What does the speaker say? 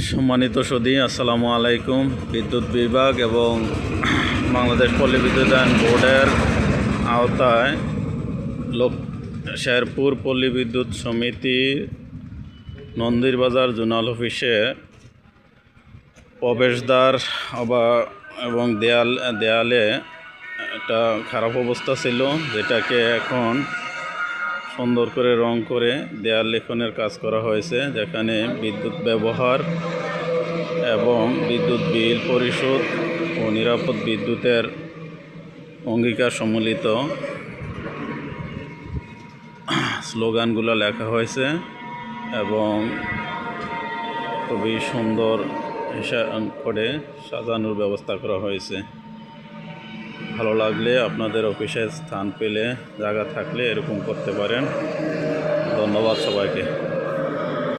সম্মানিত সুধী, আসসালামু আলাইকুম। বিদ্যুৎ বিভাগ এবং বাংলাদেশ পল্লী বিদ্যুতায়ন বোর্ডের আওতায় শেরপুর পল্লী বিদ্যুৎ সমিতি নন্দীরবাজার জোনাল অফিসে প্রবেশদ্বার এবং দেয়ালে একটা খারাপ অবস্থা ছিল, যেটাকে এখন সুন্দর করে রং করে দেয়াল লেখনের কাজ করা হয়েছে, যেখানে বিদ্যুৎ ব্যবহার এবং বিদ্যুৎ বিল পরিশোধ ও নিরাপদ বিদ্যুতের অঙ্গীকার সম্মিলিত স্লোগানগুলো লেখা হয়েছে এবং খুবই সুন্দর করে সাজানোর ব্যবস্থা করা হয়েছে। ভালো লাগলে আপনাদের অফিসে স্থান পেলে, জায়গা থাকলে এরকম করতে পারেন। ধন্যবাদ সবাইকে।